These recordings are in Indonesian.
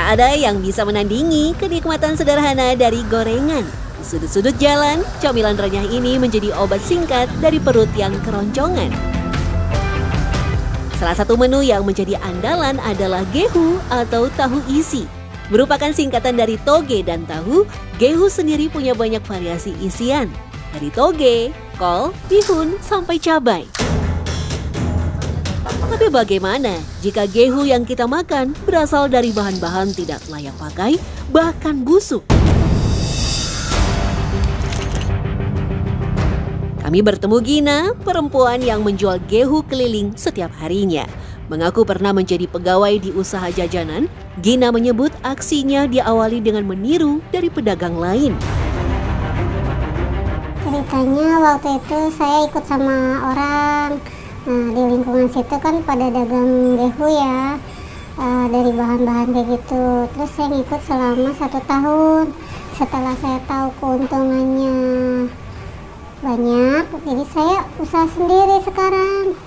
Tak ada yang bisa menandingi kenikmatan sederhana dari gorengan. Di sudut-sudut jalan, camilan renyah ini menjadi obat singkat dari perut yang keroncongan. Salah satu menu yang menjadi andalan adalah gehu atau tahu isi. Merupakan singkatan dari toge dan tahu, gehu sendiri punya banyak variasi isian. Dari toge, kol, bihun, sampai cabai. Tapi bagaimana jika gehu yang kita makan berasal dari bahan-bahan tidak layak pakai, bahkan busuk? Kami bertemu Gina, perempuan yang menjual gehu keliling setiap harinya. Mengaku pernah menjadi pegawai di usaha jajanan, Gina menyebut aksinya diawali dengan meniru dari pedagang lain. Ceritanya waktu itu saya ikut sama orang, di lingkungan situ kan pada dagang gehu ya, dari bahan-bahan kayak gitu. Terus saya ngikut selama 1 tahun. Setelah saya tahu keuntungannya banyak, jadi saya usaha sendiri sekarang.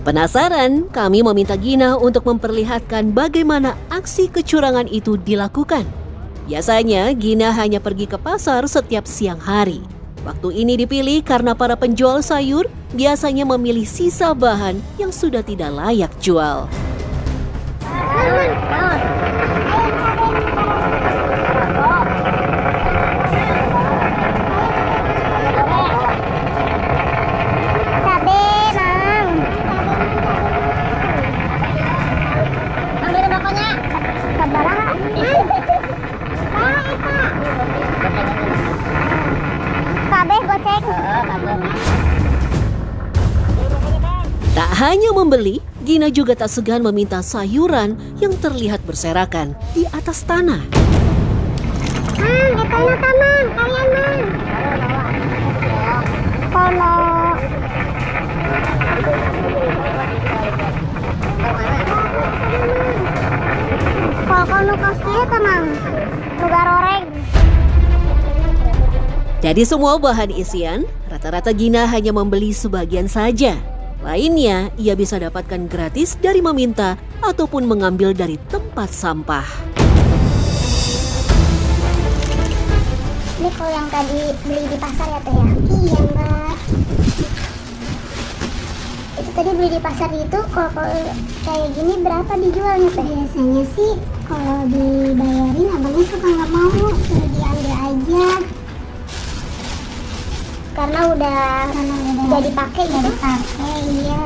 Penasaran, kami meminta Gina untuk memperlihatkan bagaimana aksi kecurangan itu dilakukan. Biasanya Gina hanya pergi ke pasar setiap siang hari. Waktu ini dipilih karena para penjual sayur biasanya memilih sisa bahan yang sudah tidak layak jual. Tak hanya membeli, Gina juga tak segan meminta sayuran yang terlihat berserakan di atas tanah. Dari semua bahan isian, rata-rata Gina hanya membeli sebagian saja. Lainnya, ia bisa dapatkan gratis dari meminta ataupun mengambil dari tempat sampah. Ini kalau yang tadi beli di pasar ya Teh ya? Iya Mbak. Itu tadi beli di pasar itu, kalau kayak gini berapa dijualnya Teh? Biasanya sih kalau dibayarin abangnya suka nggak mau, suruh diambil aja. Karena udah dipakai gitu? Iya.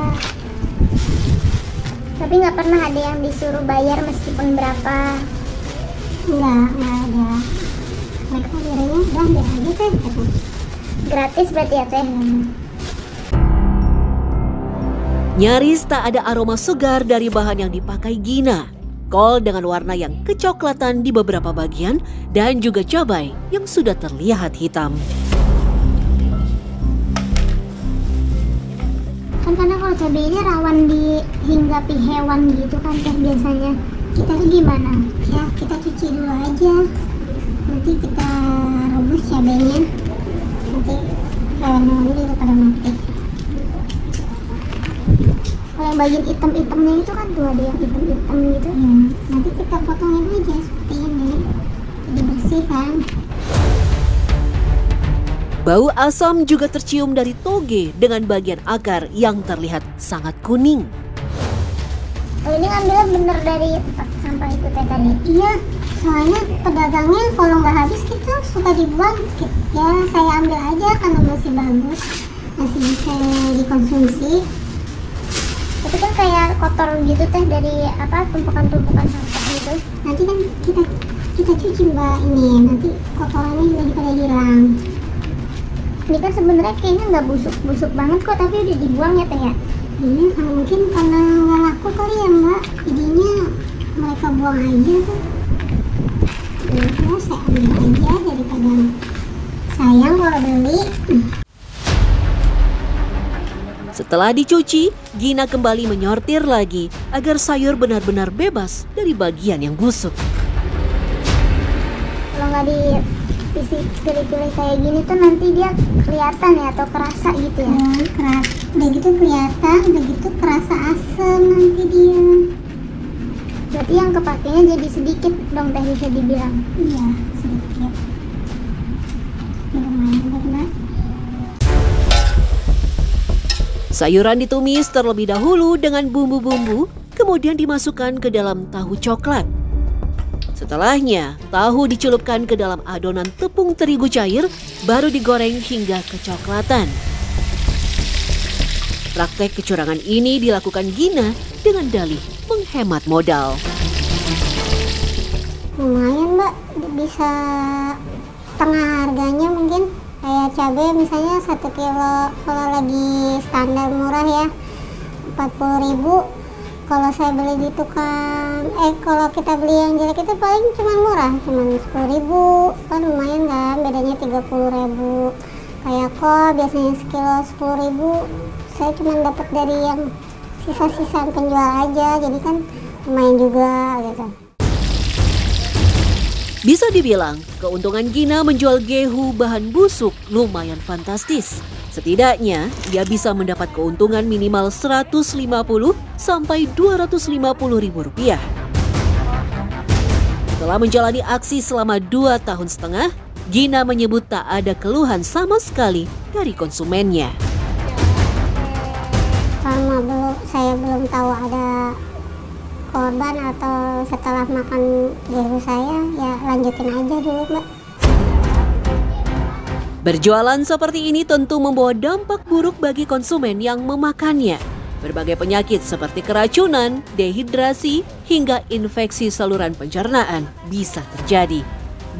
Tapi nggak pernah ada yang disuruh bayar meskipun berapa? Nggak ada. Mereka bilangnya udah ambil aja Teh. Gratis berarti ya Teh? Nyaris tak ada aroma segar dari bahan yang dipakai Gina. Kol dengan warna yang kecoklatan di beberapa bagian dan juga cabai yang sudah terlihat hitam. Kan karena kalau cabai ini rawan dihinggapi hewan gitu kan Teh biasanya. Kita tuh gimana? Ya kita cuci dulu aja. Nanti kita rebus cabainya. Nanti hewan-hewan itu pada mati. Kalau yang bagian hitam-hitamnya itu kan tuh ada yang hitam-hitam gitu. Ya, nanti kita potongin aja seperti ini. Jadi bersih kan. Bau asam juga tercium dari toge dengan bagian akar yang terlihat sangat kuning. Oh ini ngambilnya bener dari tempat sampah itu Teh tadi? Iya, soalnya pedagangnya kalau nggak habis kita suka dibuang. Ya saya ambil aja karena masih bagus, masih bisa dikonsumsi. Tapi kan kayak kotor gitu Teh dari tumpukan-tumpukan sampah gitu. Nanti kan kita cuci Mbak ini, nanti kotorannya jadi pada hilang. Ini kan sebenarnya kayaknya nggak busuk banget kok, tapi udah dibuang ya Teh ya? Iya, mungkin karena nggak laku kali ya Mbak, jadinya mereka buang aja tuh. Ya saya ambil aja daripada sayang kalau beli. Setelah dicuci, Gina kembali menyortir lagi agar sayur benar-benar bebas dari bagian yang busuk. Kalau nggak dipilih-pilih kayak gini tuh nanti dia kelihatan ya atau kerasa gitu ya? Keras. Udah gitu kelihatan, udah gitu kerasa asam nanti dia. Berarti yang kepakainya jadi sedikit dong teh, bisa dibilang. Iya, sedikit. Lumayan benar. Sayuran ditumis terlebih dahulu dengan bumbu-bumbu, kemudian dimasukkan ke dalam tahu coklat. Setelahnya, tahu dicelupkan ke dalam adonan tepung terigu cair, baru digoreng hingga kecoklatan. Praktek kecurangan ini dilakukan Gina dengan dalih menghemat modal. Lumayan Mbak, bisa setengah harganya mungkin. Kayak cabai misalnya 1 kilo, kalau lagi standar murah ya 40.000. Kalau saya beli di tukang, kalau kita beli yang jelek itu paling cuma murah, cuma 10.000. Kan lumayan kan, bedanya 30.000. Kayak kok biasanya sekilo 10.000, saya cuma dapat dari yang sisa-sisa penjual aja, jadi kan lumayan juga gitu. Bisa dibilang, keuntungan Gina menjual gehu bahan busuk lumayan fantastis. Setidaknya, ia bisa mendapat keuntungan minimal 150 sampai 250 ribu rupiah. Setelah menjalani aksi selama 2,5 tahun, Gina menyebut tak ada keluhan sama sekali dari konsumennya. Karena saya belum tahu ada korban atau setelah makan gehu saya, ya lanjutin aja dulu Mbak. Berjualan seperti ini tentu membawa dampak buruk bagi konsumen yang memakannya. Berbagai penyakit seperti keracunan, dehidrasi, hingga infeksi saluran pencernaan bisa terjadi.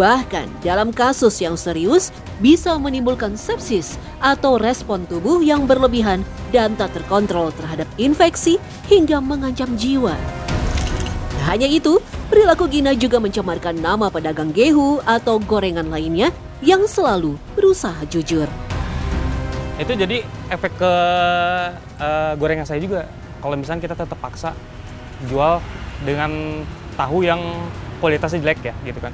Bahkan dalam kasus yang serius bisa menimbulkan sepsis atau respon tubuh yang berlebihan dan tak terkontrol terhadap infeksi hingga mengancam jiwa. Tak hanya itu, perilaku Gina juga mencemarkan nama pedagang gehu atau gorengan lainnya yang selalu berusaha jujur. Itu jadi efek ke gorengan saya juga. Kalau misalnya kita tetap paksa jual dengan tahu yang kualitasnya jelek ya gitu kan.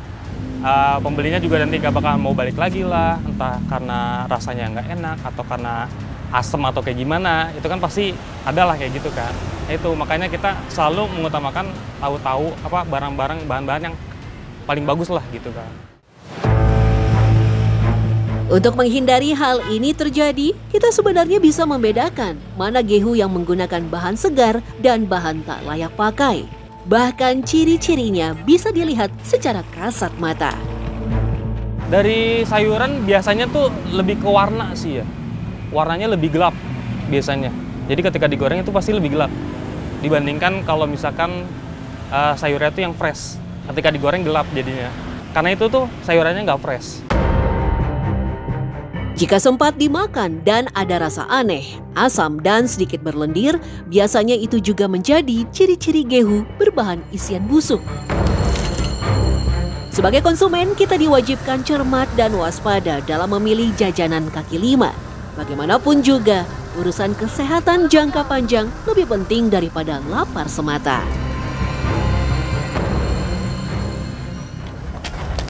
Pembelinya juga nanti gak bakal mau balik lagi lah, entah karena rasanya nggak enak atau karena asem atau kayak gimana, itu kan pasti ada lah kayak gitu kan. Itu makanya kita selalu mengutamakan tahu-tahu barang-barang bahan-bahan yang paling bagus lah gitu kan. Untuk menghindari hal ini terjadi, kita sebenarnya bisa membedakan mana gehu yang menggunakan bahan segar dan bahan tak layak pakai. Bahkan ciri-cirinya bisa dilihat secara kasat mata. Dari sayuran biasanya tuh lebih ke warna sih ya. Warnanya lebih gelap biasanya. Jadi ketika digoreng itu pasti lebih gelap dibandingkan kalau misalkan sayurnya itu yang fresh. Ketika digoreng gelap jadinya. Karena itu tuh sayurannya nggak fresh. Jika sempat dimakan dan ada rasa aneh, asam dan sedikit berlendir, biasanya itu juga menjadi ciri-ciri gehu berbahan isian busuk. Sebagai konsumen, kita diwajibkan cermat dan waspada dalam memilih jajanan kaki lima. Bagaimanapun juga, urusan kesehatan jangka panjang lebih penting daripada lapar semata.